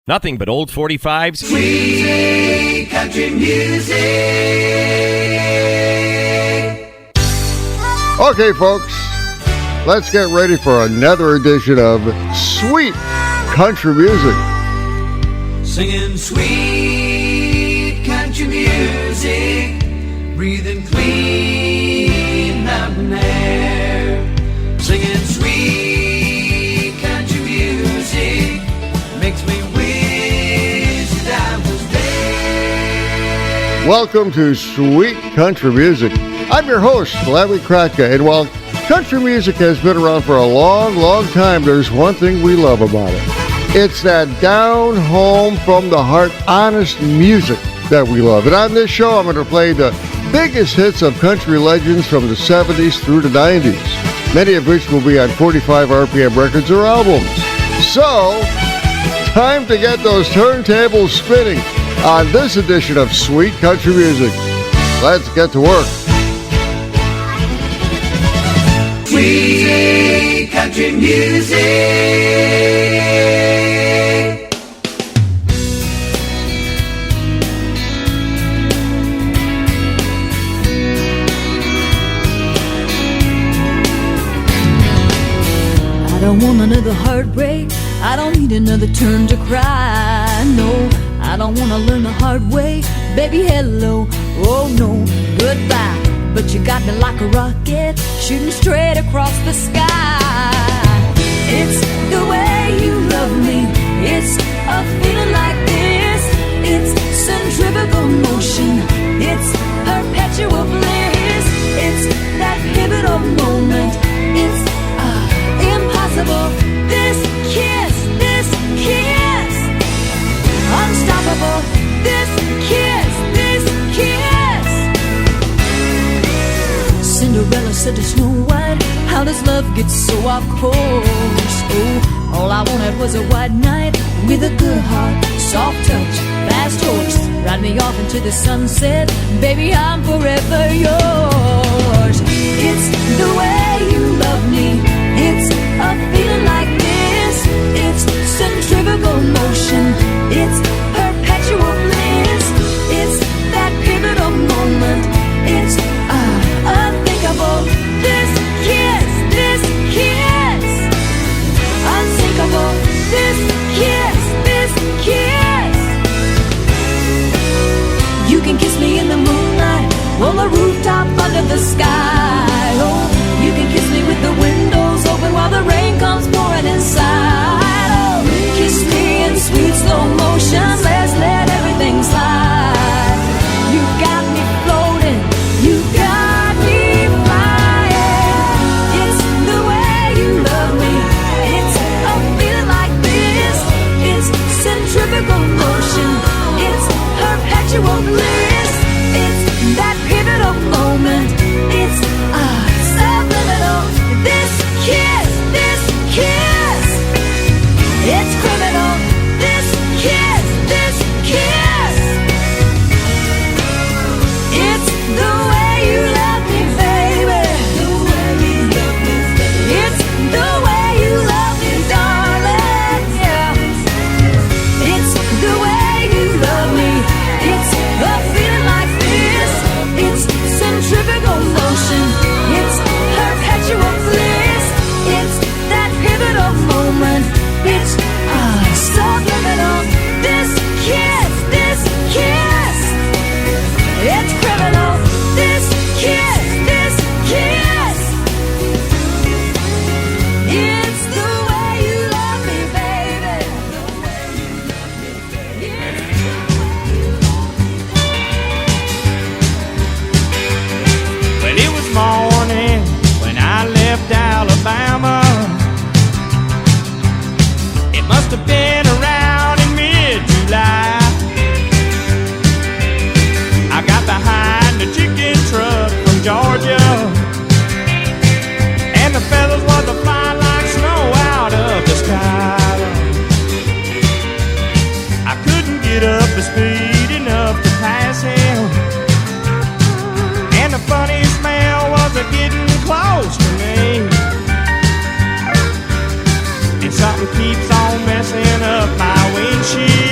Nothing but old 45s. Sweet country music. Okay, folks, let's get ready for another edition of Sweet Country Music. Singing sweet country music, breathing clean mountain air. Singing sweet country music makes me wish that I was there. Welcome to Sweet Country Music. I'm your host, Larry Kratka, and while country music has been around for a long, long time, there's one thing we love about it. It's that down home from the heart, honest music that we love. And on this show, I'm going to play the biggest hits of country legends from the 70s through the 90s, many of which will be on 45 RPM records or albums. So, time to get those turntables spinning on this edition of Sweet Country Music. Let's get to work. Sweet country music. I don't want another heartbreak. I don't need another turn to cry. No, I don't want to learn the hard way. Baby, hello, oh no, goodbye. But you got me like a rocket, shooting straight across the sky. It's the way you love me. It's a feeling like this. It's centrifugal motion. It's perpetual bliss. It's that pivotal moment. It's impossible. This kiss, unstoppable. This kiss. Cinderella said to Snow White, how does love get so off course? Oh, all I wanted was a white knight with a good heart, soft touch, fast horse, ride me off into the sunset. Baby, I'm forever yours. It's the way you love me. It's a feeling like this. It's centrifugal motion. It's perpetual bliss. It's that pivotal moment. It's unthinkable. This kiss, unsinkable. This kiss. You can kiss me in the moonlight, on the rooftop under the sky. Oh, you can kiss me with the windows open while the rain comes pouring inside. Oh, kiss me in sweet slow motion. Let's let everything slide. You got me floating. You got me flying. It's the way you love me. It's a feeling like this. It's centrifugal motion. It's perpetual bliss. It's that pivotal moment. It's subliminal. This kiss. It's criminal. This kiss. It's the way you love me, baby. It's the way you love me, darling. Yeah. It's the way you love me. It's a feeling like this. It's centrifugal motion. It's perpetual bliss. It's that pivotal moment. It's subliminal. This kiss. It's criminal. This kiss. It's the way you love me, baby. Well, it was morning when I left Alabama. It must have been around in mid-July. I got behind a chicken truck from Georgia, and the feathers was a flying like snow out of the sky. I couldn't get up the speed enough to pass him, and the funny smell was getting close to me. And something keeps on messing up my windshield.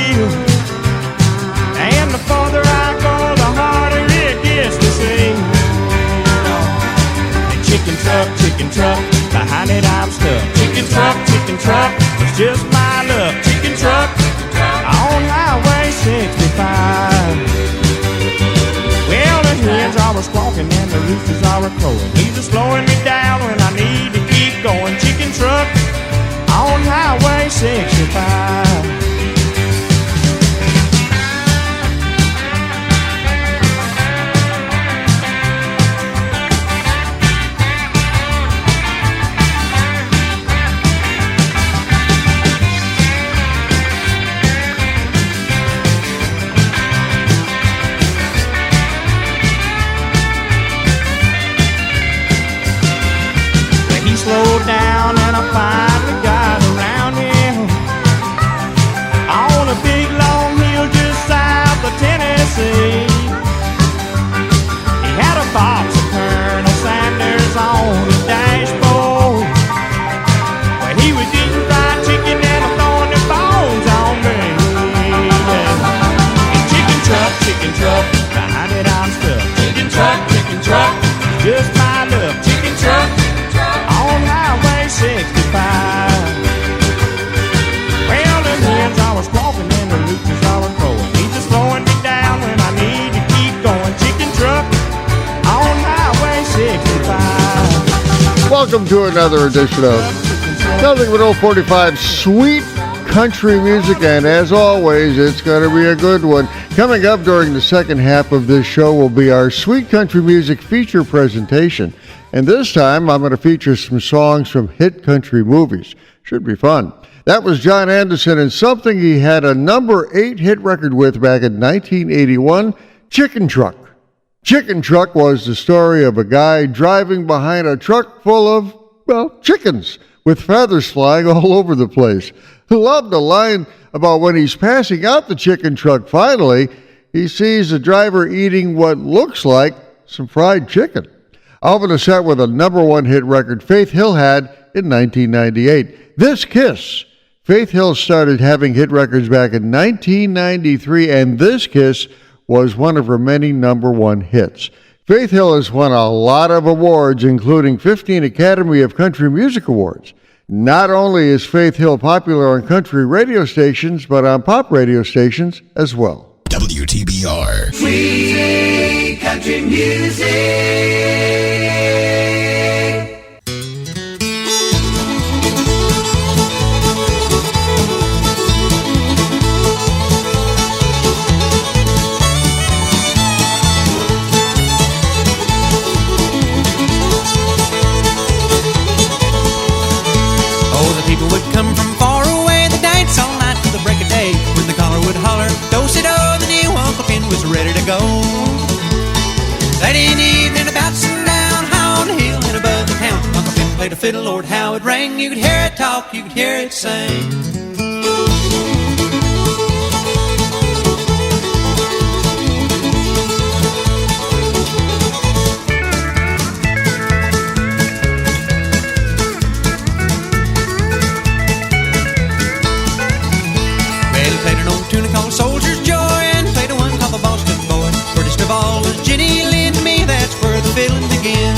Welcome to another edition of Nothing But Old 45 Sweet Country Music, and as always, it's going to be a good one. Coming up during the second half of this show will be our Sweet Country Music feature presentation, and this time I'm going to feature some songs from hit country movies. Should be fun. That was John Anderson and something he had a number 8 hit record with back in 1981, Chicken Truck. Chicken Truck was the story of a guy driving behind a truck full of, well, chickens with feathers flying all over the place. Loved the line about when he's passing out the chicken truck finally, he sees the driver eating what looks like some fried chicken. Off the set with a number 1 hit record Faith Hill had in 1998. This Kiss. Faith Hill started having hit records back in 1993, and This Kiss was one of her many number 1 hits. Faith Hill has won a lot of awards, including 15 Academy of Country Music Awards. Not only is Faith Hill popular on country radio stations, but on pop radio stations as well. WTBR. Sweet country music. People would come from far away, the dance all night till the break of day. When the caller would holler, do-si-do, the new Uncle Finn was ready to go. Late in the evening, about sundown, high on the hill and above the town, Uncle Finn played a fiddle, Lord, how it rang. You could hear it talk, you could hear it sing. Soldier's Joy, and played a one called the Boston Boy. Prettiest of all was Jenny Lynn to me, that's where the fiddling began.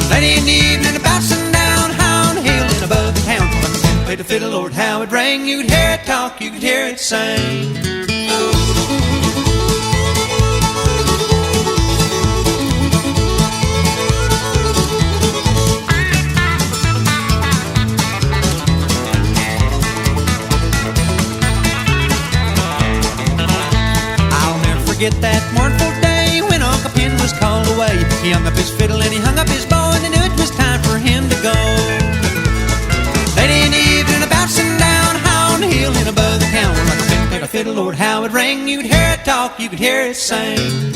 Late in the evening, about sundown, high on the hill and above the town, played the fiddle, Lord, how it rang. You could hear it talk, you could hear it sing. Get that mournful day when Uncle Finn was called away. He hung up his fiddle and he hung up his bow, and he knew it was time for him to go. Late in the evening, about sundown, high on the hill and above the town, Uncle Finn played a fiddle, Lord, how it rang. You could hear it talk, you could hear it sing.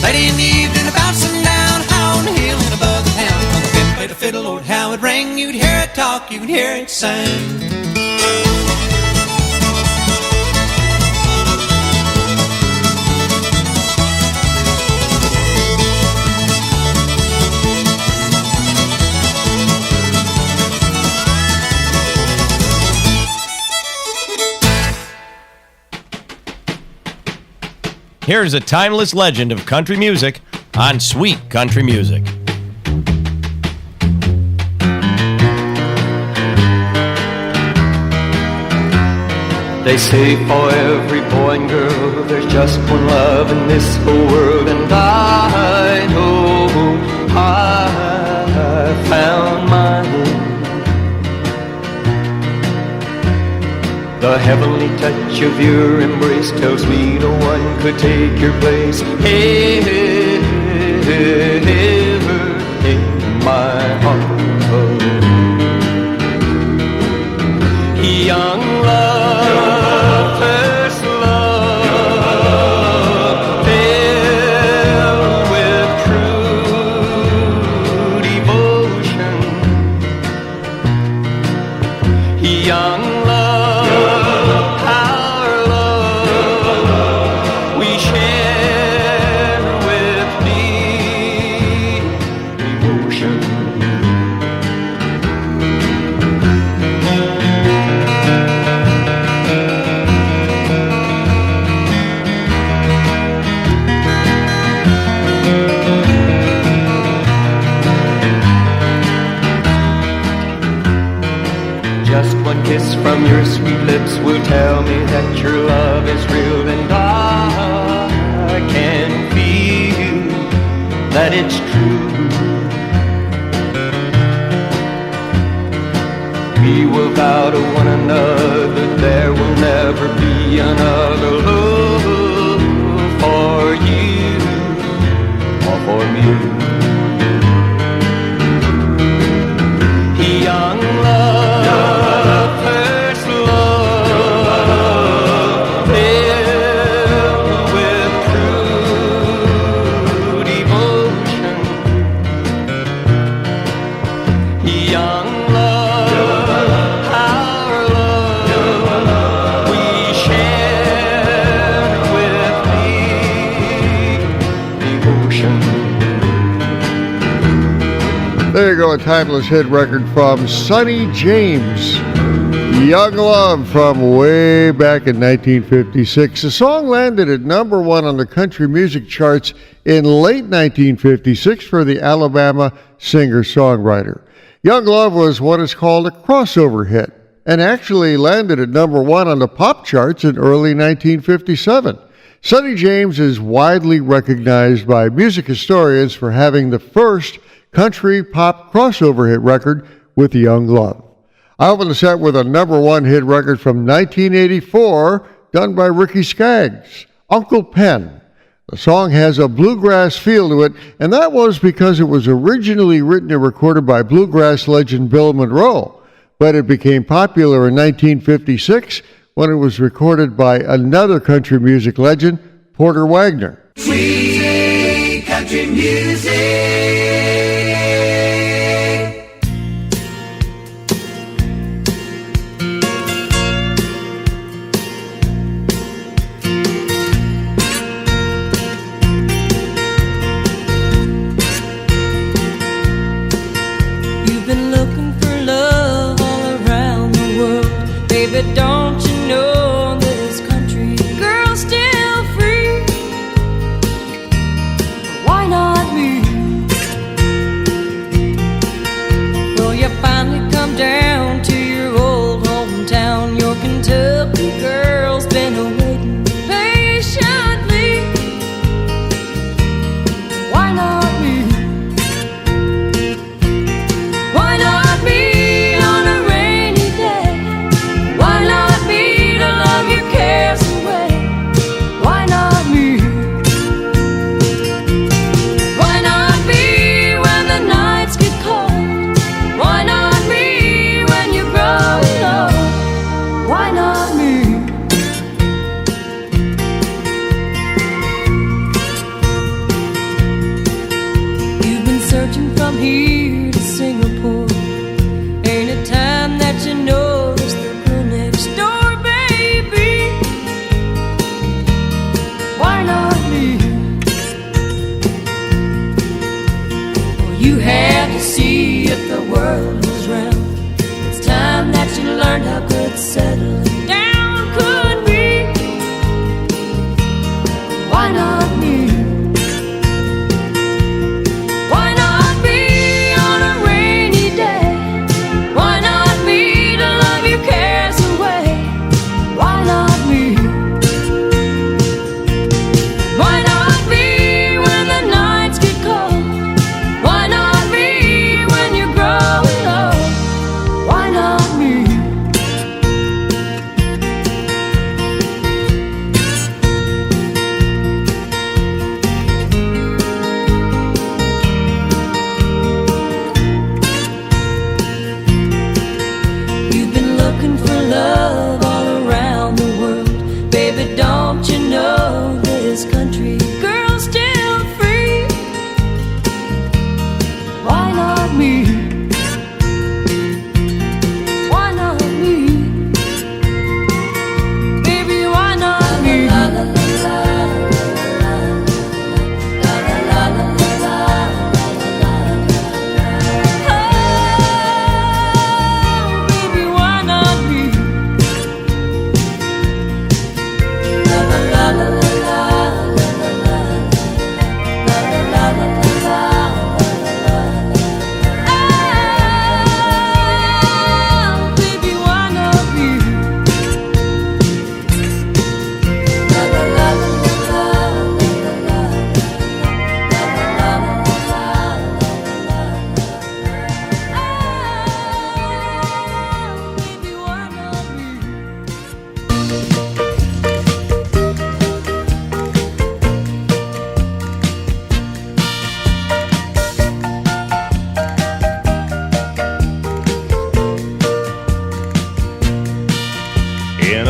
Late in the evening, about sundown, high on the hill and above the town, Uncle Finn played a fiddle, Lord, how it rang. You could hear it talk, you could hear it sing. Here's a timeless legend of country music on Sweet Country Music. They say for every boy and girl there's just one love in this whole world, and I know I found mine. The heavenly touch of your embrace tells me no one could take your place ever in my heart. Young love, first love, filled with true devotion. Young tell me that your love is real, and I can feel that it's true. We will vow to one another there will never be another love for you or for me. Young love, first love, filled with true devotion. Young love, our love, we share with the ocean. There you go, a timeless hit record from Sonny James. Young Love from way back in 1956. The song landed at number one on the country music charts in late 1956 for the Alabama singer-songwriter. Young Love was what is called a crossover hit and actually landed at number one on the pop charts in early 1957. Sonny James is widely recognized by music historians for having the first country pop crossover hit record with Young Love. I opened the set with a number one hit record from 1984 done by Ricky Skaggs, Uncle Pen. The song has a bluegrass feel to it, and that was because it was originally written and recorded by bluegrass legend Bill Monroe, but it became popular in 1956 when it was recorded by another country music legend, Porter Wagoner. Sweet country music. Baby, don't you know this country girl's still free? Why not me?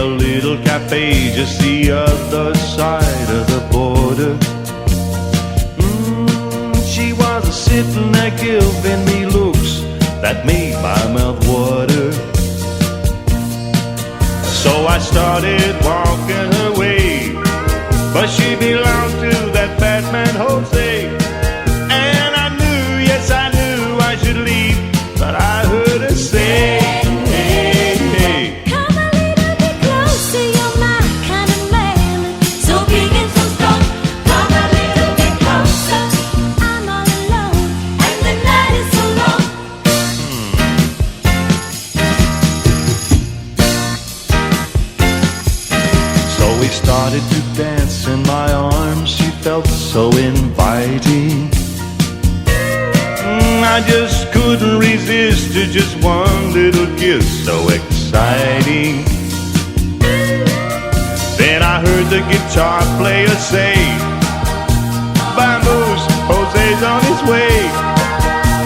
a little cafe just the other side of the border. She was sitting there giving me looks that made my mouth water. So I started walking her way, but she belonged to that bad man Jose. And I knew, yes I knew I should leave, but I heard her say, hey, hey. Come a little bit closer, you're my kind of man. So big and so strong. Come a little bit closer. I'm all alone, and the night is so long. So we started to dance in my arms. She felt so inviting. I just couldn't resist to just one little kiss, so exciting. Then I heard the guitar player say, Bamboo's, Jose's on his way.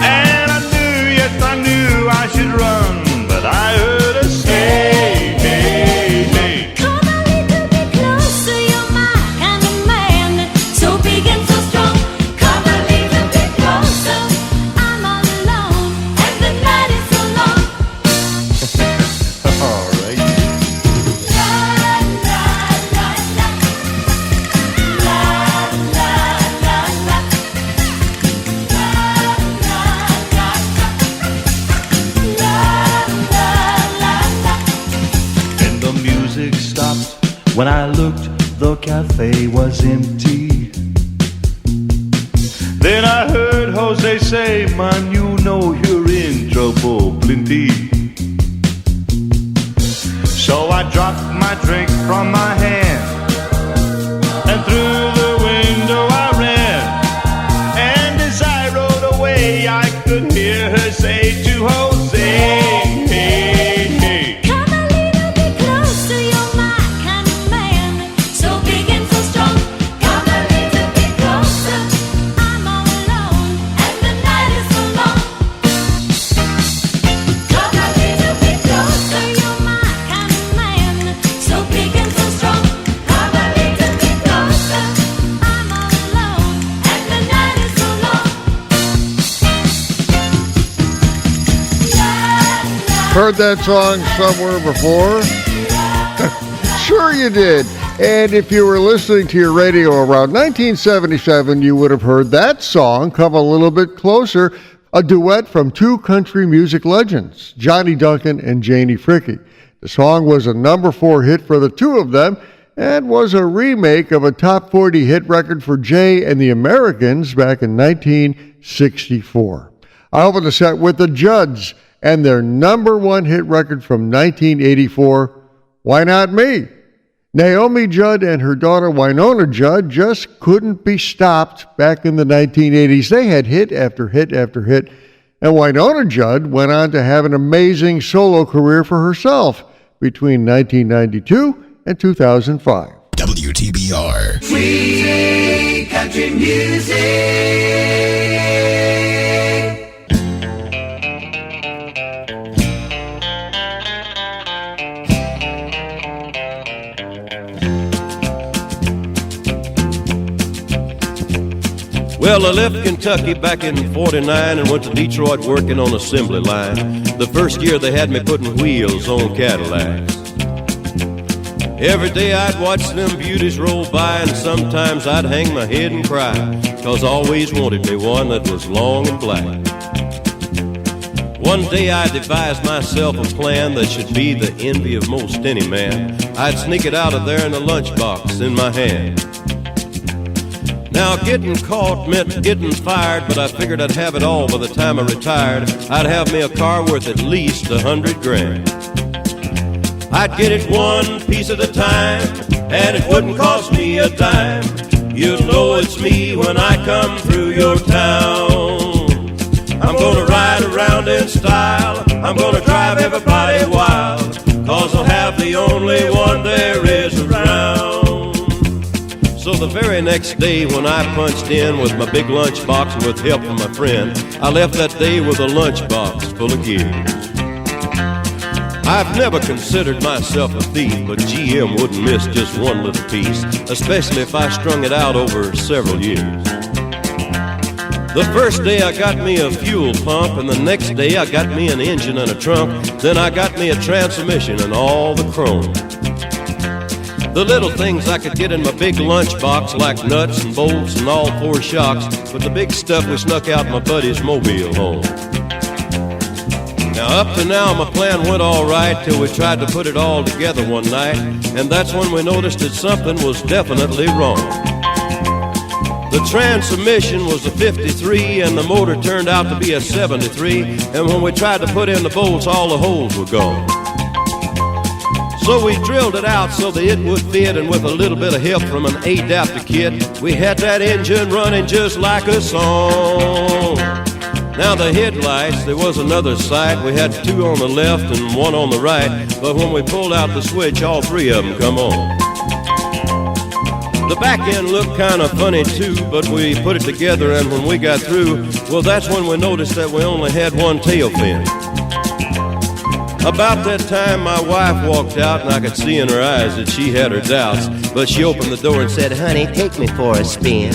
And I knew, yes I knew I should run, but I heard her say, hey, hey. Come a little bit closer, you're my kind of man. So big and so strong. Come a little bit closer. I'm all alone, and the night is so long. All right. La la la la. La la la la. La la la la. La la la la. And the music stopped. When I looked, the cafe was empty. Then I heard Jose say, man, you know you're in trouble plenty. So I dropped my drink from my hand, and through the window I ran. And as I rode away, I could hear her say to Jose, hey, hey. Come a little bit closer, you're my kind of man. So big and so strong. Come a little bit closer. I'm all alone, and the night is so long. Come a little bit closer, you're my kind of man. So big and so strong. Come a little bit closer. I'm all alone, and the night is so long. Heard that song somewhere before? Sure you did. And if you were listening to your radio around 1977, you would have heard that song come a little bit closer, a duet from two country music legends, Johnny Duncan and Janie Fricke. The song was a number 4 hit for the two of them and was a remake of a top 40 hit record for Jay and the Americans back in 1964. I opened the set with the Judds and their number 1 hit record from 1984, Why Not Me? Naomi Judd and her daughter Winona Judd just couldn't be stopped back in the 1980s. They had hit after hit after hit, and Winona Judd went on to have an amazing solo career for herself between 1992 and 2005. WTBR. Free country music. Well, I left Kentucky back in 49 and went to Detroit working on assembly line. The first year they had me putting wheels on Cadillacs. Every day I'd watch them beauties roll by, and sometimes I'd hang my head and cry, 'cause I always wanted me one that was long and black. One day I devised myself a plan that should be the envy of most any man. I'd sneak it out of there in a lunchbox in my hand. Now getting caught meant getting fired, but I figured I'd have it all by the time I retired. I'd have me a car worth at least $100,000. I'd get it one piece at a time, and it wouldn't cost me a dime. You'll know it's me when I come through your town. I'm gonna ride around in style, I'm gonna drive everybody wild, 'cause I'll have the only one there is around. So the very next day when I punched in with my big lunchbox and with help from my friend, I left that day with a lunchbox full of gears. I've never considered myself a thief, but GM wouldn't miss just one little piece, especially if I strung it out over several years. The first day I got me a fuel pump, and the next day I got me an engine and a trunk. Then I got me a transmission and all the chrome. The little things I could get in my big lunchbox, like nuts and bolts and all four shocks, but the big stuff we snuck out my buddy's mobile home. Now up to now my plan went all right till we tried to put it all together one night, and that's when we noticed that something was definitely wrong. The transmission was a 53 and the motor turned out to be a 73, and when we tried to put in the bolts, all the holes were gone. So we drilled it out so that it would fit, and with a little bit of help from an adapter kit, we had that engine running just like a song. Now the headlights, there was another sight. We had two on the left and one on the right, but when we pulled out the switch, all three of them come on. The back end looked kind of funny too, but we put it together, and when we got through, well, that's when we noticed that we only had one tail fin. About that time, my wife walked out, and I could see in her eyes that she had her doubts, but she opened the door and said, "Honey, take me for a spin."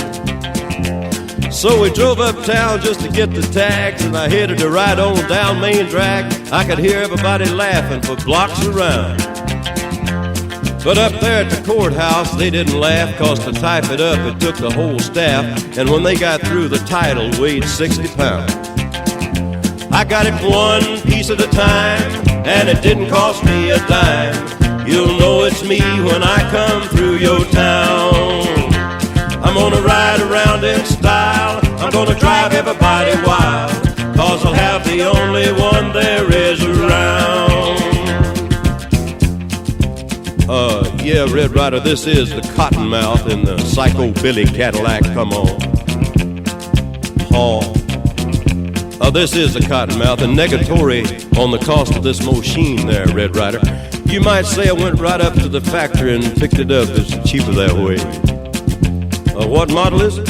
So we drove uptown just to get the tags, and I headed to ride on down Main Drag. I could hear everybody laughing for blocks around. But up there at the courthouse, they didn't laugh, 'cause to type it up, it took the whole staff, and when they got through, the title weighed 60 pounds. I got it one piece at a time, and it didn't cost me a dime. You'll know it's me when I come through your town. I'm gonna ride around in style, I'm gonna drive everybody wild, 'cause I'll have the only one there is around. Yeah, Red Rider, this is the Cottonmouth in the Psycho Billy Cadillac, come on. This is the Cottonmouth, and negatory on the cost of this machine there, Red Rider. You might say I went right up to the factory and picked it up. It's cheaper that way. What model is it?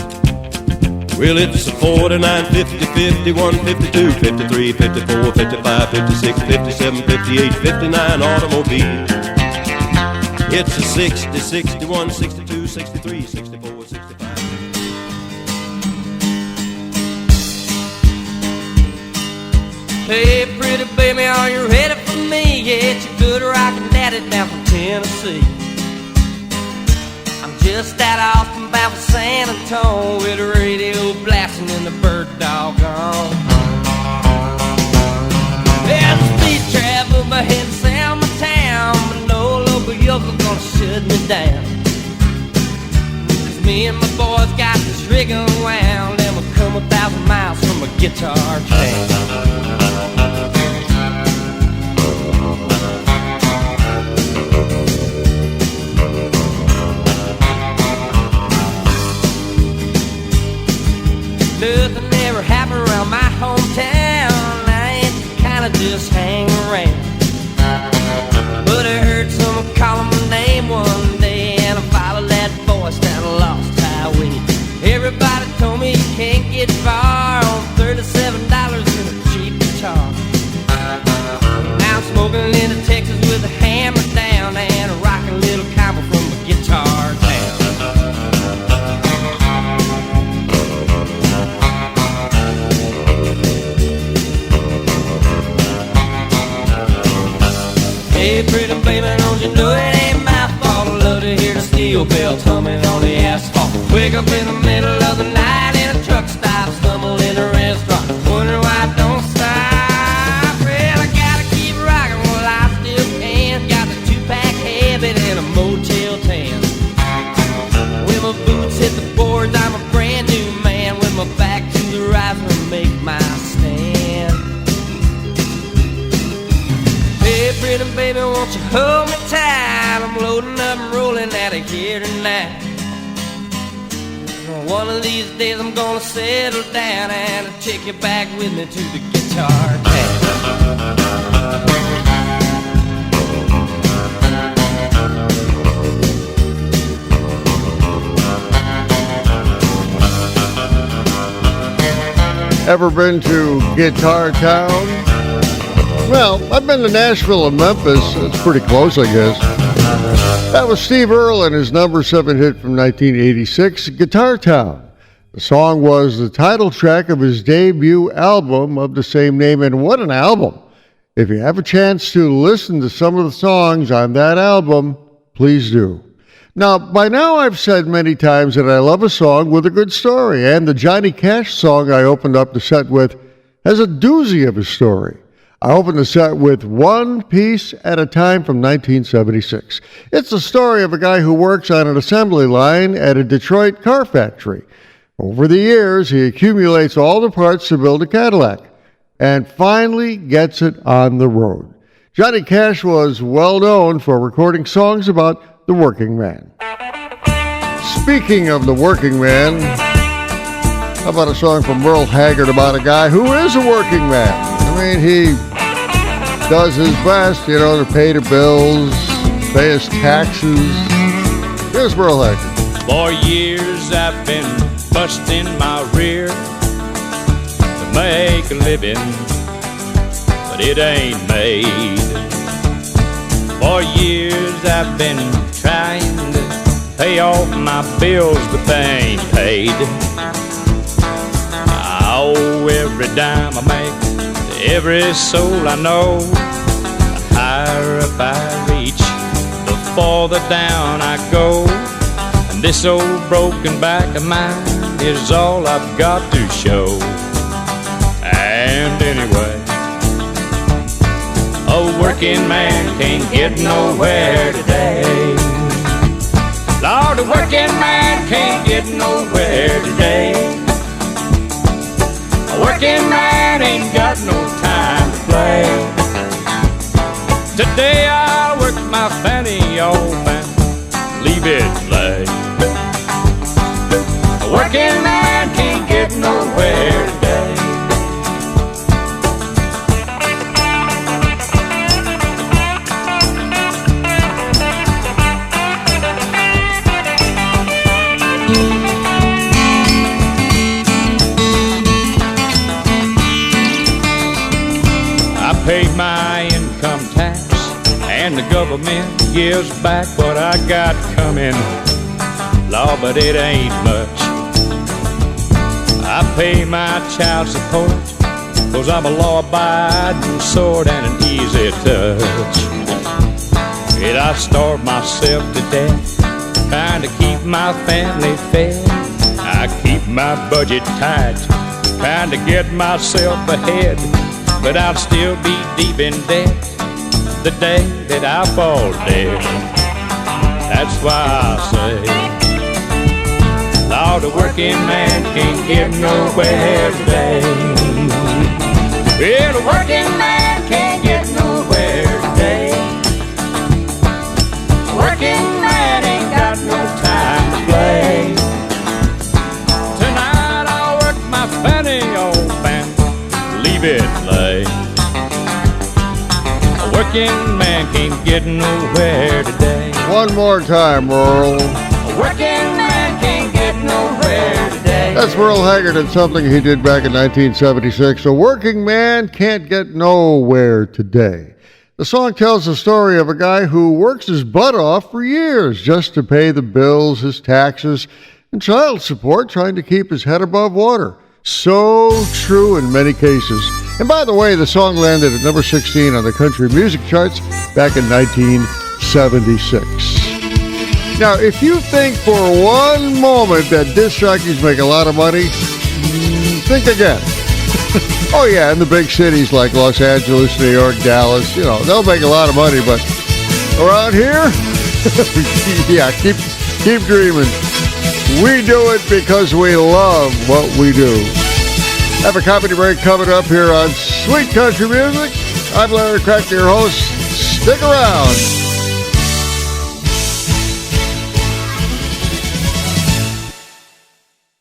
Well, it's a 49, 50, 51, 52, 53, 54, 55, 56, 57, 58, 59 automobile. It's a 60, 61, 62, 63, 64, 65. Hey, pretty baby, are you ready for me? Yeah, it's your good rockin' daddy down from Tennessee. I'm just out Austin bound for San Antonio, with the radio blasting and the bird dog on. There's a speed trap up ahead of Selma town, but no local yokel gonna shut me down. 'Cause me and my boys got this rig unwound, and we'll come 1,000 miles from a guitar town. Nothing ever happened around my hometown. I ain't the kind of just hang around. But I heard someone calling my name one day, and I followed that voice down a lost highway. Everybody told me you can't get far on $37 in a cheap guitar. Now I'm smoking into Texas with a hammer down, and a rockin' little combo from a guitar town. Hey, pretty baby, don't you know it ain't my fault? I love to hear the steel bells humming on the asphalt. Wake up in the middle of the night in a truck stop, stumble in a restaurant, wonder why I don't stop. Well, I gotta keep rocking while I still can. Got the 2-pack habit and a Motel 10. When my boots hit the boards, I'm a brand new man, with my back to the riser and make my stand. Hey, pretty baby, won't you hold me tight? I'm loading up and rolling out of here tonight. One of these days I'm gonna settle down and I'll take you back with me to the guitar town. Ever been to Guitar Town? Well, I've been to Nashville and Memphis. It's pretty close, I guess. That was Steve Earle and his number 7 hit from 1986, Guitar Town. The song was the title track of his debut album of the same name, and what an album. If you have a chance to listen to some of the songs on that album, please do. Now, by now I've said many times that I love a song with a good story, and the Johnny Cash song I opened up the set with has a doozy of a story. I opened the set with One Piece at a Time from 1976. It's the story of a guy who works on an assembly line at a Detroit car factory. Over the years, he accumulates all the parts to build a Cadillac and finally gets it on the road. Johnny Cash was well known for recording songs about the working man. Speaking of the working man, how about a song from Merle Haggard about a guy who is a working man? I mean, he does his best, to pay the bills, pay his taxes. Here's Merle Haggard. For years I've been busting my rear to make a living, but it ain't made. For years I've been trying to pay off my bills, but they ain't paid. I owe every dime I make to every soul I know. The higher up I reach, the farther down I go. And this old broken back of mine is all I've got to show. And anyway, a working man can't get nowhere today. Lord, a working man can't get nowhere today. A working man ain't got no time to play. Today I'll work my fanny off and leave it lay. A working man can't get nowhere today. I pay my income tax and the government gives back what I got coming. Law, but it ain't much. I pay my child support, 'cause I'm a law-abiding sort and an easy touch. Yet I starve myself to death, trying to keep my family fed. I keep my budget tight, trying to get myself ahead. But I'll still be deep in debt the day that I fall dead. That's why I say, Lord, the working man can't get nowhere today. Well, the working man can't get nowhere today. The working man ain't got no time to play. Tonight I'll work my fanny off and leave it lay. A working man can't get nowhere today. One more time, Merle. A working man can't get nowhere today. That's Merle Haggard and something he did back in 1976. A working man can't get nowhere today. The song tells the story of a guy who works his butt off for years just to pay the bills, his taxes, and child support, trying to keep his head above water. So true in many cases. And by the way, the song landed at number 16 on the country music charts back in 1976. Now, if you think for one moment that disc jockeys make a lot of money, think again. Oh yeah, in the big cities like Los Angeles, New York, Dallas, they'll make a lot of money, but around here, yeah, keep dreaming. We do it because we love what we do. Have a comedy break coming up here on Sweet Country Music. I'm Larry Kratka, your host. Stick around.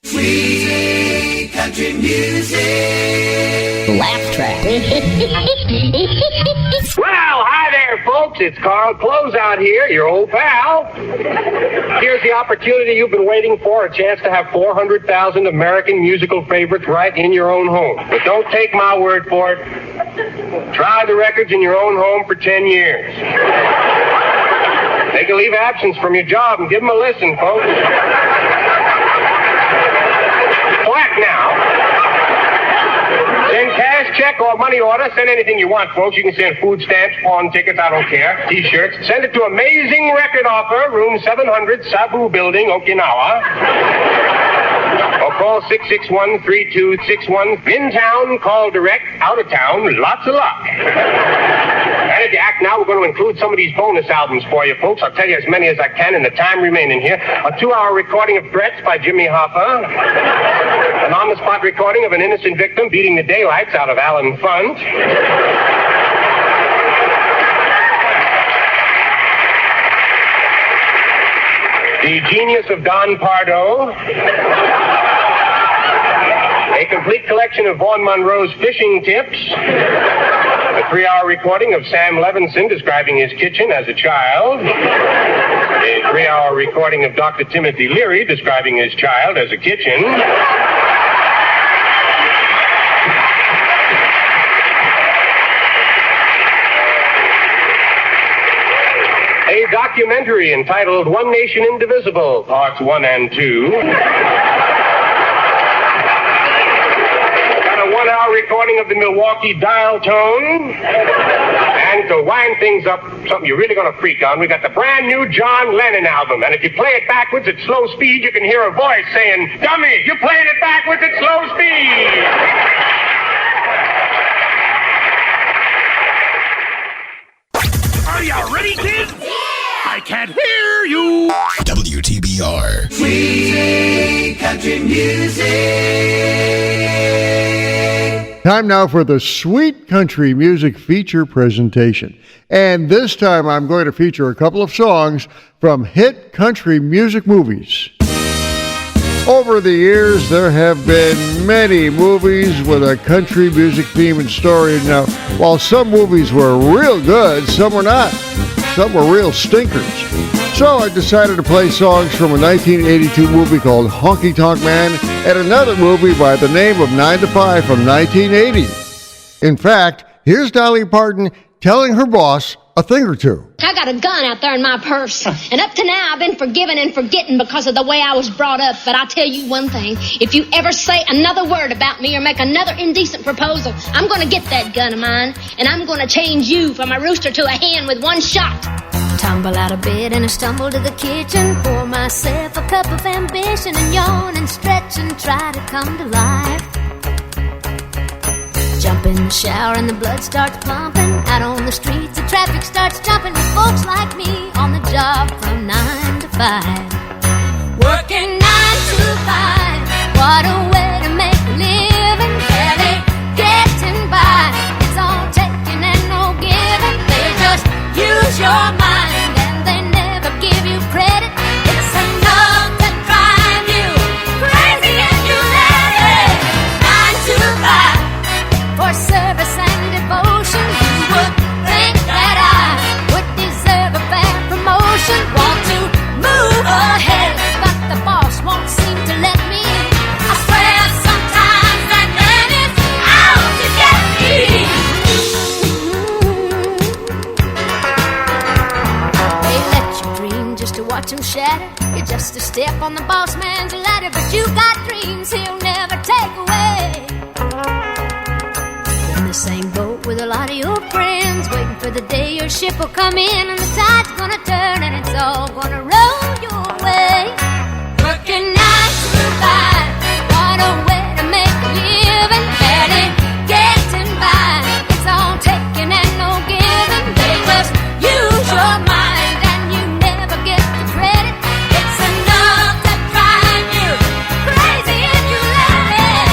Sweet Country Music. Laugh track. Well, hi there, folks. It's Carl Closeout here, your old pal. Here's the opportunity you've been waiting for, a chance to have 400,000 American musical favorites right in your own home. But don't take my word for it. Try the records in your own home for 10 years. Take a leave of absence from your job and give them a listen, folks. Black now. Send cash, check, or money order. Send anything you want, folks. You can send food stamps, pawn tickets, I don't care. T-shirts. Send it to Amazing Record Offer, room 700, Sabu Building, Okinawa. Or call 661-3261. In town, call direct. Out of town, lots of luck. And if you act now, we're going to include some of these bonus albums for you, folks. I'll tell you as many as I can in the time remaining here. A 2-hour recording of Threats by Jimmy Hoffa. An on-the-spot recording of an innocent victim beating the daylights out of Alan Funt. The Genius of Don Pardo. A complete collection of Vaughn Monroe's fishing tips. A 3-hour recording of Sam Levinson describing his kitchen as a child. A 3-hour recording of Dr. Timothy Leary describing his child as a kitchen. A documentary entitled One Nation Indivisible, Parts 1 and 2. Got a 1-hour recording of the Milwaukee dial tone. And to wind things up, something you're really going to freak on, we got the brand new John Lennon album. And if you play it backwards at slow speed, you can hear a voice saying, "Dummy, you're playing it backwards at slow speed." Are you ready, kids? I can't hear you. WTBR. Sweet country music. Time now for the Sweet Country Music feature presentation. And this time I'm going to feature a couple of songs from hit country music movies. Over the years, there have been many movies with a country music theme and story. Now, while some movies were real good, some were not. Some were real stinkers. So I decided to play songs from a 1982 movie called Honky Tonk Man and another movie by the name of 9 to 5 from 1980. In fact, here's Dolly Parton telling her boss a thing or two. I got a gun out there in my purse, and up to now I've been forgiven and forgetting because of the way I was brought up, but I'll tell you one thing, if you ever say another word about me or make another indecent proposal, I'm gonna get that gun of mine, and I'm gonna change you from a rooster to a hen with one shot. Tumble out of bed and I stumble to the kitchen, pour myself a cup of ambition and yawn and stretch and try to come to life. Jump in the shower and the blood starts pumping. Out on the streets, the traffic starts jumping with folks like me on the job from 9 to 5. Working 9 to 5, what a way to make a living. Barely getting by, it's all taking and no giving. They just use your mind and they never give you credit. It's enough to drive you crazy and you let it. 9 to 5. For service and devotion, you would think that I would deserve a fair promotion. Want to move ahead, but the boss won't seem to let me in. I swear sometimes that man is out to get me. They let you dream just to watch him shatter. You're just a step on the boss man's ladder, but you got dreams he'll never take away. Same boat with a lot of your friends, waiting for the day your ship will come in and the tide's gonna turn and it's all gonna roll your way. Working 9 to 5, what a way to make a living. Barely getting by, it's all taking and no giving. They just use your mind and you never get the credit. It's enough to drive you crazy and you let it.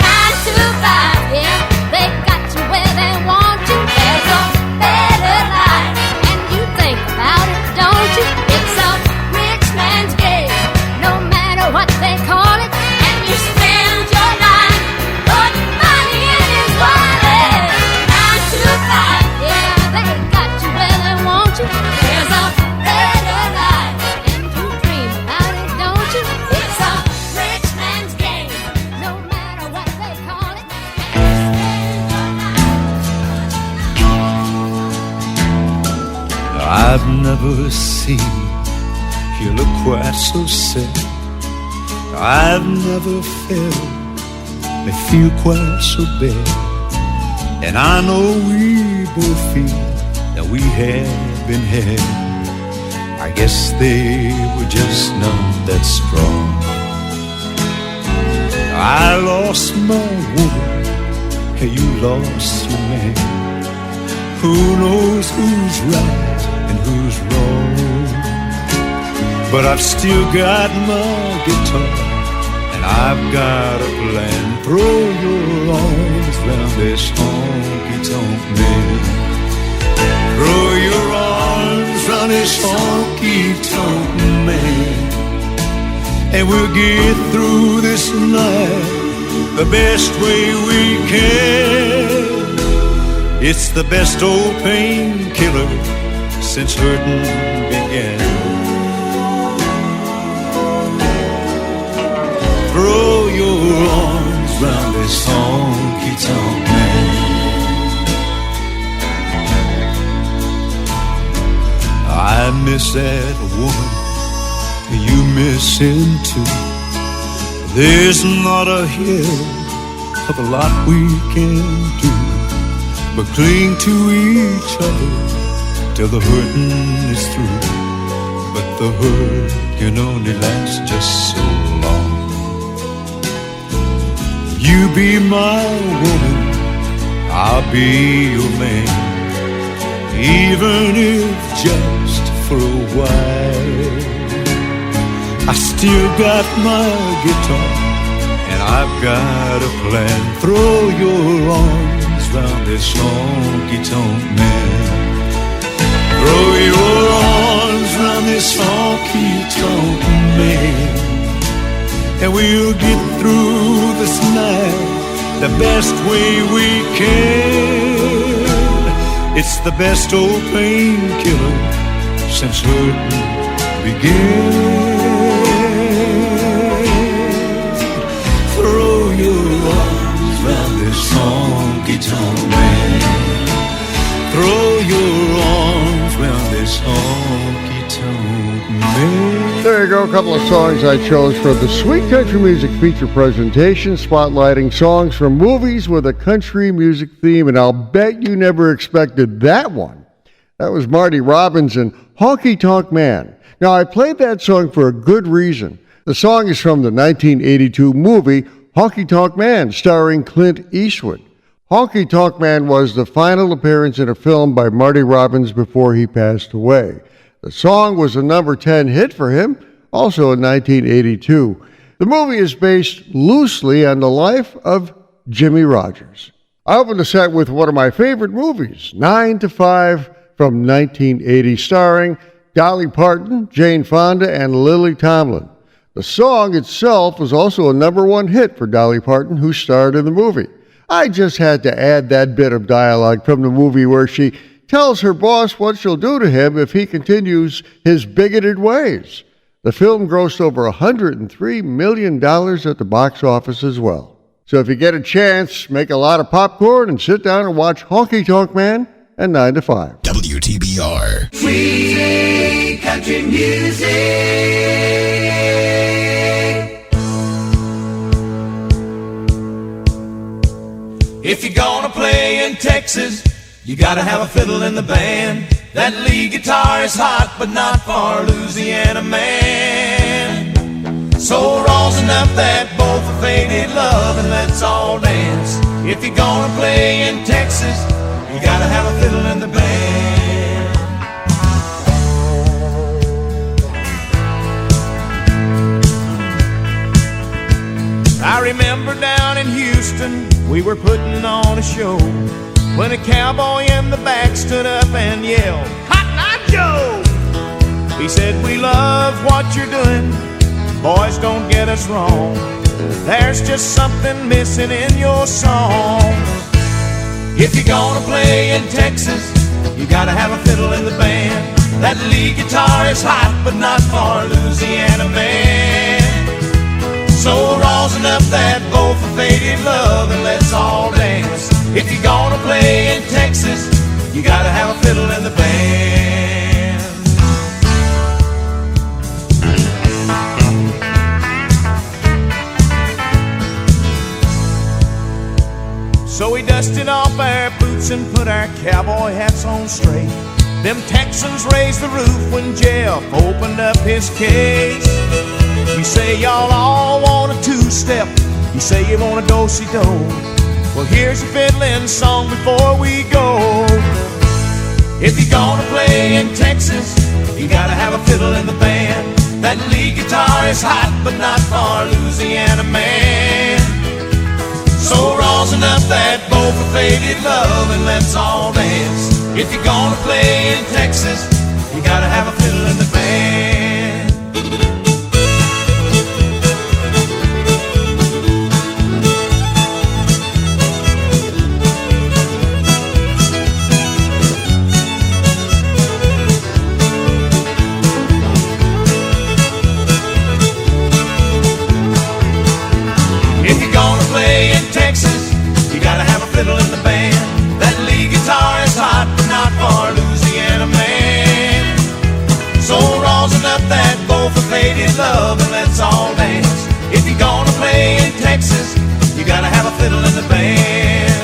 9 to 5, yeah, they got where they want you. There's a better life, and you think about it, don't you? It's a seen you look quite so sad. I've never felt me feel quite so bad. And I know we both feel that we have been had. I guess they were just not that strong. I lost my woman, and you lost your man. Who knows who's right and who's wrong? But I've still got my guitar, and I've got a plan. Throw your arms round this honky-tonk man. Throw your arms round this honky-tonk man, and we'll get through this night the best way we can. It's the best old painkiller since hurting began. Throw your arms round this honky-tonk man. I miss that woman, you miss him too. There's not a hill of a lot we can do, but cling to each other till the hurting is through. But the hurt can only last just so long. You be my woman, I'll be your man, even if just for a while. I still got my guitar, and I've got a plan. Throw your arms round this honky-tonk man. Throw your arms round this honky-tonk man, and we'll get through this night the best way we can. It's the best old painkiller since hurting began. Throw your arms round this honky-tonk man. Throw your arms round this honky-tonk man. There you go, a couple of songs I chose for the Sweet Country Music feature presentation, spotlighting songs from movies with a country music theme, and I'll bet you never expected that one. That was Marty Robbins and Honky Tonk Man. Now, I played that song for a good reason. The song is from the 1982 movie Honky Tonk Man, starring Clint Eastwood. Honky Tonk Man was the final appearance in a film by Marty Robbins before he passed away. The song was a number 10 hit for him, also in 1982. The movie is based loosely on the life of Jimmy Rogers. I opened the set with one of my favorite movies, 9 to 5 from 1980, starring Dolly Parton, Jane Fonda, and Lily Tomlin. The song itself was also a number 1 hit for Dolly Parton, who starred in the movie. I just had to add that bit of dialogue from the movie where she tells her boss what she'll do to him if he continues his bigoted ways. The film grossed over $103 million at the box office as well. So if you get a chance, make a lot of popcorn and sit down and watch Honky Tonk Man and 9 to 5. WTBR. Sweet country music. If you're gonna play in Texas, you gotta have a fiddle in the band. That lead guitar is hot, but not for a Louisiana man. So rosin up that bowl for faded love and let's all dance. If you're gonna play in Texas, you gotta have a fiddle in the band. I remember down in Houston, we were putting on a show when a cowboy in the back stood up and yelled, "Cotton Eye Joe!" He said, "We love what you're doing, boys, don't get us wrong. There's just something missing in your song. If you're gonna play in Texas, you gotta have a fiddle in the band. That lead guitar is hot, but not for a Louisiana man. So rosin up that bowl for faded love and let's all dance. If you're gonna play in Texas, you gotta have a fiddle in the band." dusted off our boots and put our cowboy hats on straight. Them Texans raised the roof when Jeff opened up his case. We say y'all all want a two-step. You say you want a do-si-do. Well, here's a fiddling song before we go. If you're gonna play in Texas, you gotta have a fiddle in the band. That lead guitar is hot, but not for Louisiana man. So rosin up that bow for faded love and let's all dance. If you're gonna play in Texas, you gotta have a fiddle in the band. If you're gonna play in Texas, you gotta have a fiddle in the band. That lead guitar is hot, but not for Louisiana man. So rosin up that bow for faded love and let's all dance. If you're gonna play in Texas, you gotta have a fiddle in the band.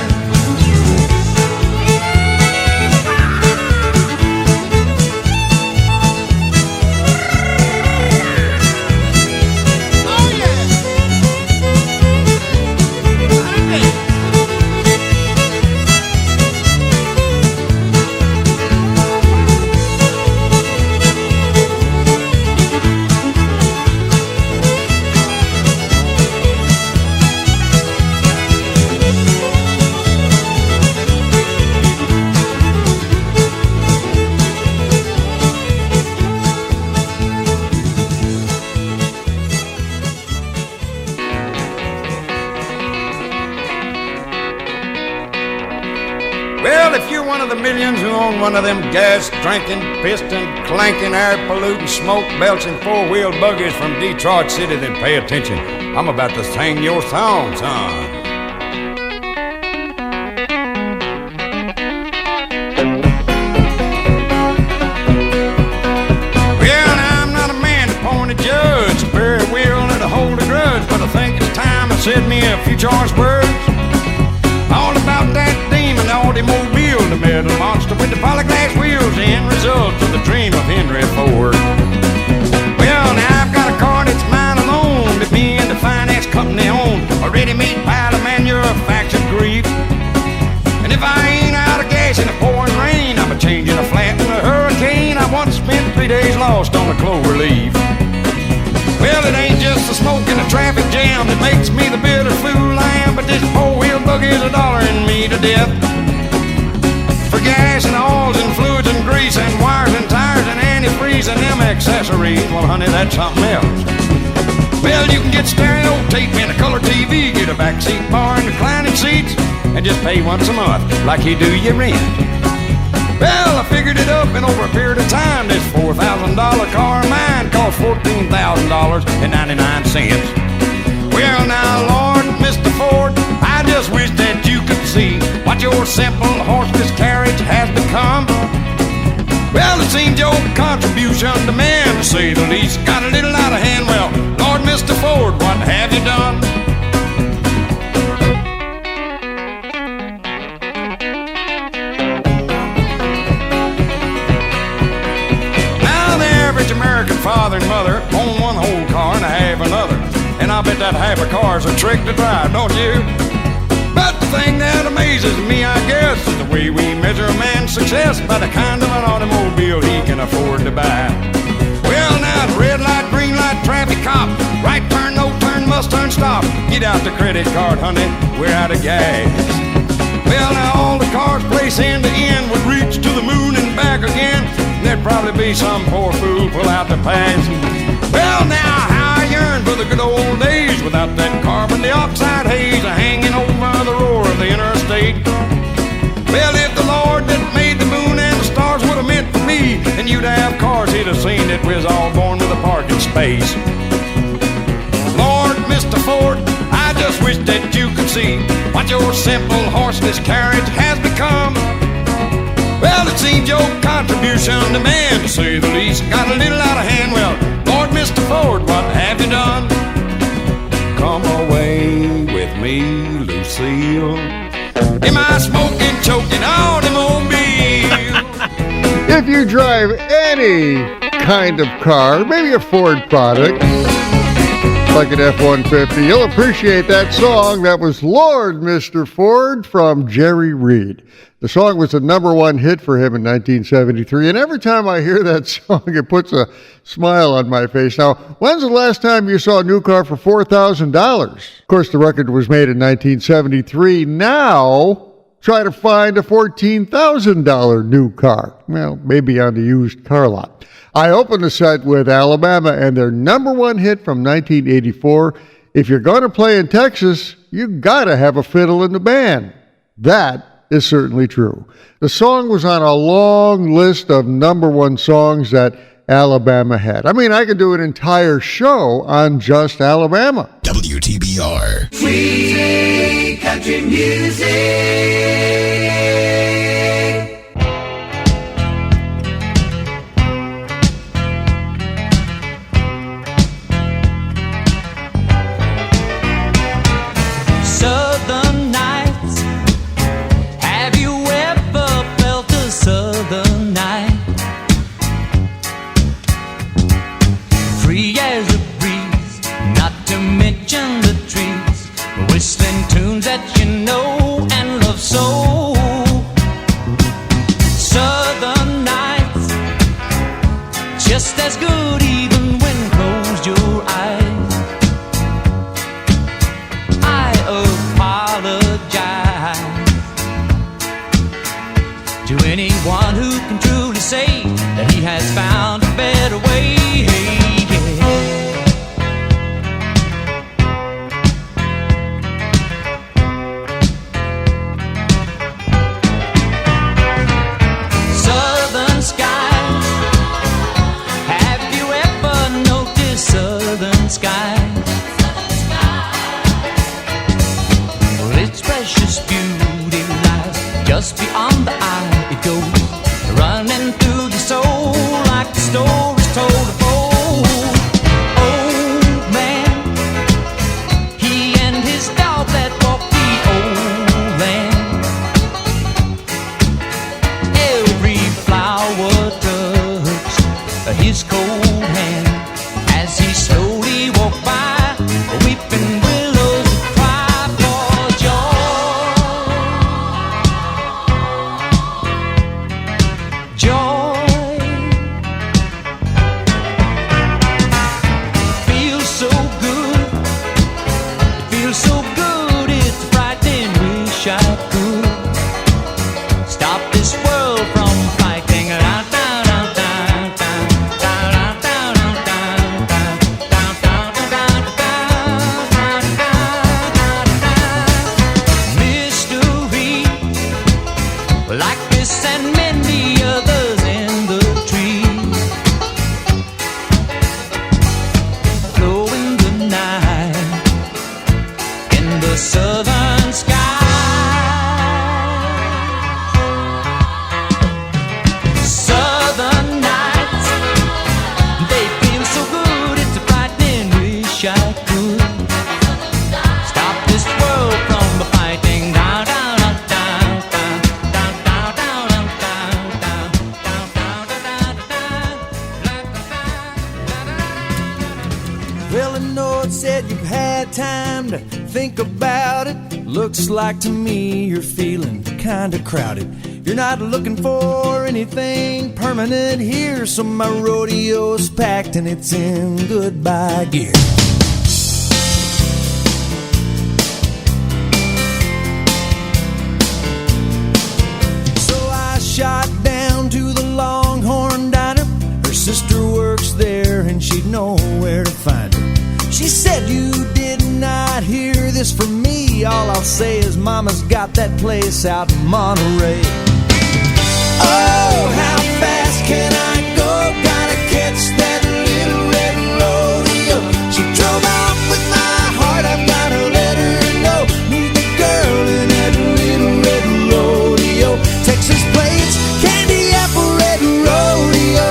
Well, if you're one of the millions who own one of them gas-drinking, piston-clanking, air-polluting, smoke-belching four-wheel buggies from Detroit City, then pay attention. I'm about to sing your song, son. Well, now, I'm not a man to point a judge, very willing to hold a grudge, but I think it's time I said me a few choice words. All about that demon automobile, the metal monster with the polyglass wheels, the end result of the dream of Henry Ford. Well, now I've got a car that's mine alone, that me and the finance company own, a ready-made pile of manufactured grief. And if I ain't out of gas in the pouring rain, I'm a-changing a flat in a hurricane. I once spent 3 days lost on a clover leaf. Well, it ain't just the smoke and the traffic jam that makes me the bitter fool I am, but this four-wheel buggy is $1 me to death. For gas and oils and fluids and grease and wires and tires and antifreeze and them accessories, well, honey, that's something else. Well, you can get stereo tape and a color TV, get a backseat bar and reclining seats, and just pay once a month like you do your rent. Well, I figured it up, and over a period of time, this $4,000 car of mine cost $14,000.99. Well, now, Lord, Mr. Ford, I just wish that you could see what your simple horseless carriage has become. Well, it seems your contribution to man, to say the least, got a little out of hand. Well, Lord, Mr. Ford, what have you done? American father and mother own one whole car and a half another, and I bet that half a car's a trick to drive, don't you? But the thing that amazes me, I guess, is the way we measure a man's success by the kind of an automobile he can afford to buy. Well, now the red light, green light, traffic cop, right turn, no turn, must turn, stop. Get out the credit card, honey, we're out of gas. Well, now all the cars place end to end would reach to the moon and back again. There'd probably be some poor fool pull out the pads. Well, now how I yearn for the good old days without that carbon dioxide haze hanging over the roar of the interstate. Well, if the Lord that made the moon and the stars would have meant for me, then you'd have cars he'd have seen that we was all born with a parking space. Lord, Mr. Ford, I just wish that you could see what your simple horseless carriage has become. Well, it seems your contribution to man, to say the least, got a little out of hand. Well, Lord, Mr. Ford, what have you done? Come away with me, Lucille. in my smoking, choking automobile. If you drive any kind of car, maybe a Ford product, like an F-150, you'll appreciate that song. That was Lord, Mr. Ford from Jerry Reed. The song was the #1 hit for him in 1973, and every time I hear that song, it puts a smile on my face. Now, when's the last time you saw a new car for $4,000? Of course, the record was made in 1973. Now, try to find a $14,000 new car. Well, maybe on the used car lot. I opened the set with Alabama and their #1 hit from 1984. If you're going to play in Texas, you got to have a fiddle in the band. That is certainly true. The song was on a long list of #1 songs that Alabama had. I mean, I could do an entire show on just Alabama. WTBR. Sweet country music. Southern nights. Have you ever felt a southern night? Free as a breeze, not to mention the trees, whistling tunes that you know and love so. Southern nights, just as good even when closed your eyes. I apologize to anyone who can truly say that he has found a better way. Southern skies, have you ever noticed southern skies? Well, its precious beauty lies just beyond the eye. It goes running through the soul like the stories told of old. Old man, he and his dog that walked the old land. Every flower touched his cold hand as he slowly walked by, weeping willows that cry for joy. Joy feels so good. It feels so good. It's frightening. Wish I could stop this world from fighting. Mystery like this and many others in the trees, glow in the night in the southern sky. Southern nights, they feel so good. It's a frightening. Wish I could stop this world from fighting. Down, down, down, down, down, down, down, down, down, down, down, down. Well, I know it said you've had time to think about it. Looks like to me you're feeling kinda crowded. You're not looking for anything permanent here, so my rodeo's packed and it's in goodbye gear. So I shot down to the Longhorn Diner. Her sister works there and she'd know where to find her. She said, you did not hear this from me. All I'll say is mama's got that place out in Monterey. Oh, how fast can I go? Gotta catch that little red rodeo. She drove off with my heart. I've gotta let her know. Meet the girl in that little red rodeo. Texas plates, candy apple red rodeo.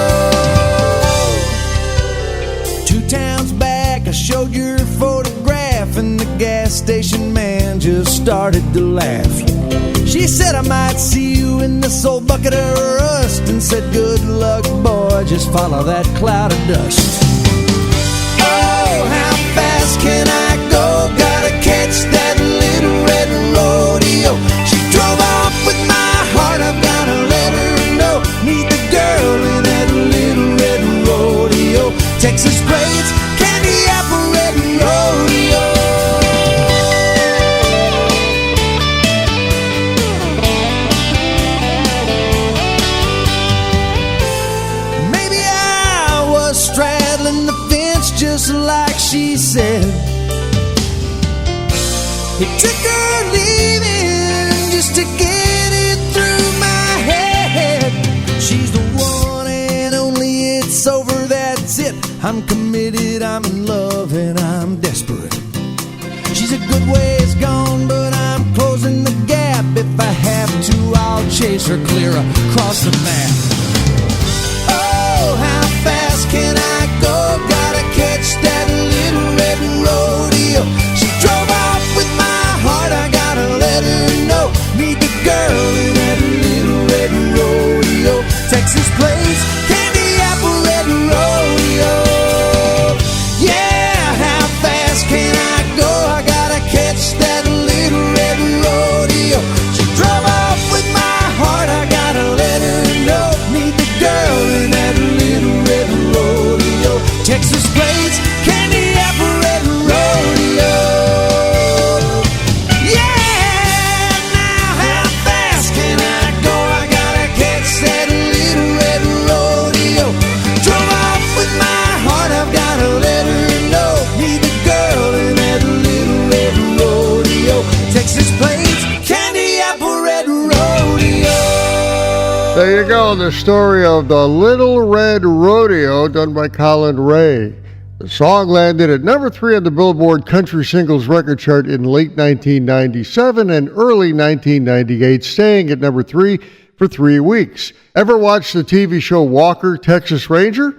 2 towns back, I showed your photograph, and the gas station man just started to laugh. She said I might see you in this old bucket of rust, and said good luck, boy, just follow that cloud of dust. Oh, how fast can I go? Gotta catch that little red rodeo. She drove off with my heart, I've gotta let her know. Meet the girl in that little red rodeo. Texas plains, candy apple red rodeo. Maybe I was straddling the fence just like she said. It took her leaving just to get it through my head. She's the one and only, it's over, that's it. I'm committed, I'm in love, and I'm desperate. She's a good ways gone, but I'm closing the gap. If I have to, I'll chase her clear across the map. Oh, how fast can I go? Gotta catch that little red rodeo. She drove off with my heart, I gotta let her know. Meet the girl in that little red rodeo. Texas plains, candy apple red rodeo. Yeah, how fast can I go? I gotta catch that little red rodeo. She drove off with my heart, I gotta let her know. Meet the girl in that little red rodeo. Texas plains, candy apple red rodeo. Yeah, now how fast can I go? I gotta catch that little red rodeo. Drove off with my heart, I've gotta let her know. Meet the girl in that little red rodeo. Texas plains, candy apple red rodeo. There you go, the story of the Little Red Rodeo, done by Colin Ray. The song landed at number 3 on the Billboard Country Singles Record Chart in late 1997 and early 1998, staying at number 3 for 3 weeks. Ever watched the TV show Walker, Texas Ranger?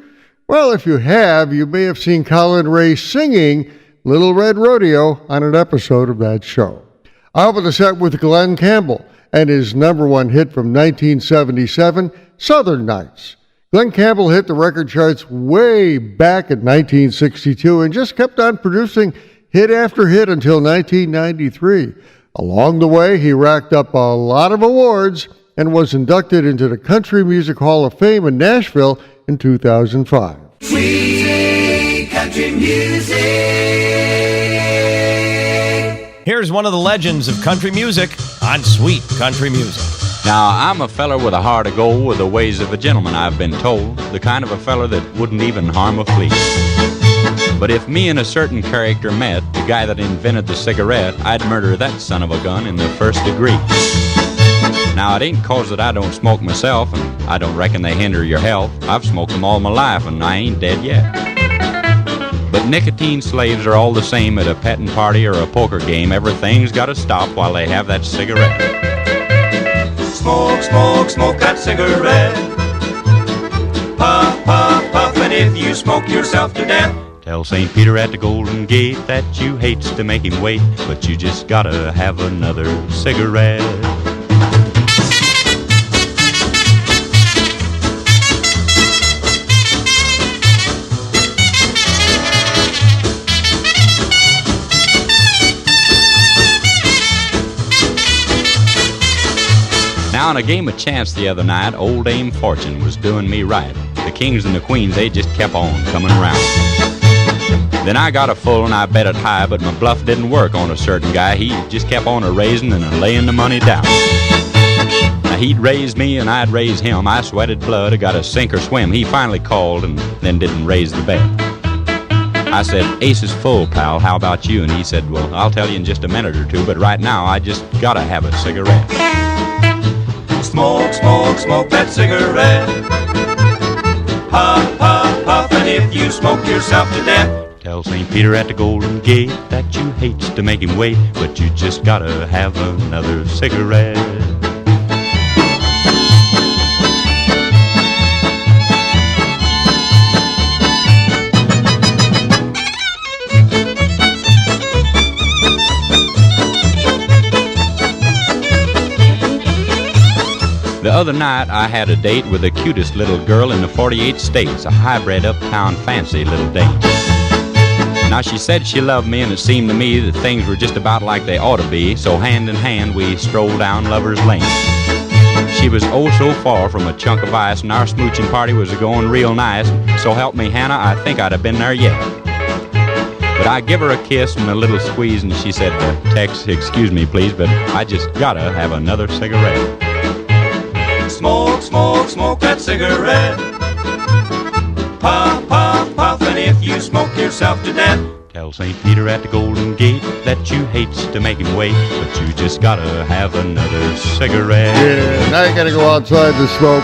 Well, if you have, you may have seen Colin Ray singing Little Red Rodeo on an episode of that show. I opened the set with Glenn Campbell and his number 1 hit from 1977, Southern Nights. Glenn Campbell hit the record charts way back in 1962 and just kept on producing hit after hit until 1993. Along the way, he racked up a lot of awards and was inducted into the Country Music Hall of Fame in Nashville in 2005. Sweet country music. Here's one of the legends of country music on Sweet Country Music. Now, I'm a feller with a heart of gold, with the ways of a gentleman, I've been told. The kind of a feller that wouldn't even harm a flea. But if me and a certain character met, the guy that invented the cigarette, I'd murder that son of a gun in the first degree. Now, it ain't 'cause that I don't smoke myself, and I don't reckon they hinder your health. I've smoked them all my life, and I ain't dead yet. But nicotine slaves are all the same at a petting party or a poker game. Everything's gotta stop while they have that cigarette. Smoke, smoke, smoke that cigarette. Puff, puff, puff, and if you smoke yourself to death, Tell St. Peter at the Golden Gate that you hates to make him wait, but you just gotta have another cigarette. Now in a game of chance the other night, old Dame Fortune was doing me right. The kings and the queens, they just kept on coming around. Then I got a full and I bet it high, but my bluff didn't work on a certain guy. He just kept on a-raising and a-laying the money down. Now he'd raise me and I'd raise him. I sweated blood, I got to sink or swim. He finally called and then didn't raise the bet. I said, ace is full, pal, how about you? And he said, well, I'll tell you in just a minute or two, but right now I just gotta have a cigarette. smoke, smoke, smoke that cigarette. Puff, puff, puff, and if you smoke yourself to death, Tell St. Peter at the Golden Gate that you hates to make him wait, but you just gotta have another cigarette. other night I had a date with the cutest little girl in the 48 states, a hybrid uptown fancy little date. Now she said she loved me, and it seemed to me that things were just about like they ought to be, so hand in hand we strolled down Lover's Lane. She was oh so far from a chunk of ice, and our smooching party was going real nice, so help me Hannah, I think I'd have been there yet. But I give her a kiss and a little squeeze, and she said, Tex, excuse me please, but I just gotta have another cigarette. Smoke, smoke, smoke that cigarette. Puff, puff, puff, and if you smoke yourself to death, tell St. Peter at the Golden Gate that you hates to make him wait, but you just gotta have another cigarette. Yeah, now you gotta go outside to smoke.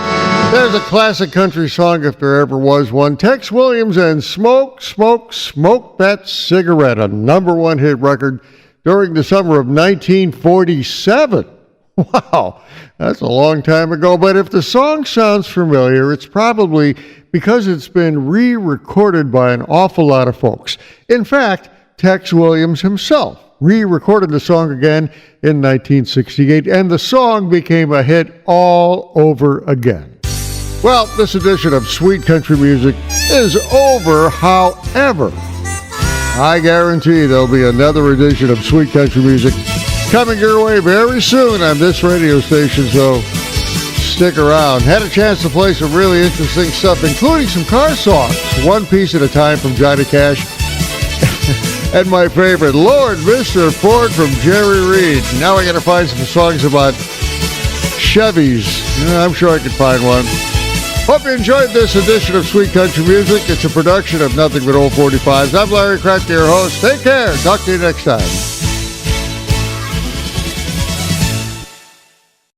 There's a classic country song if there ever was one. Tex Williams and Smoke, Smoke, Smoke That Cigarette, a #1 hit record during the summer of 1947. Wow, that's a long time ago, but if the song sounds familiar, it's probably because it's been re-recorded by an awful lot of folks. In fact, Tex Williams himself re-recorded the song again in 1968, and the song became a hit all over again. Well, this edition of Sweet Country Music is over. However, I guarantee there'll be another edition of Sweet Country Music coming your way very soon on this radio station, so stick around. Had a chance to play some really interesting stuff, including some car songs, one piece at a time from Johnny Cash, and my favorite, Lord, Mr. Ford from Jerry Reed. Now I gotta find some songs about Chevys. I'm sure I could find one. Hope you enjoyed this edition of Sweet Country Music. It's a production of Nothing But Old 45s. I'm Larry Kratka, your host. Take care. Talk to you next time.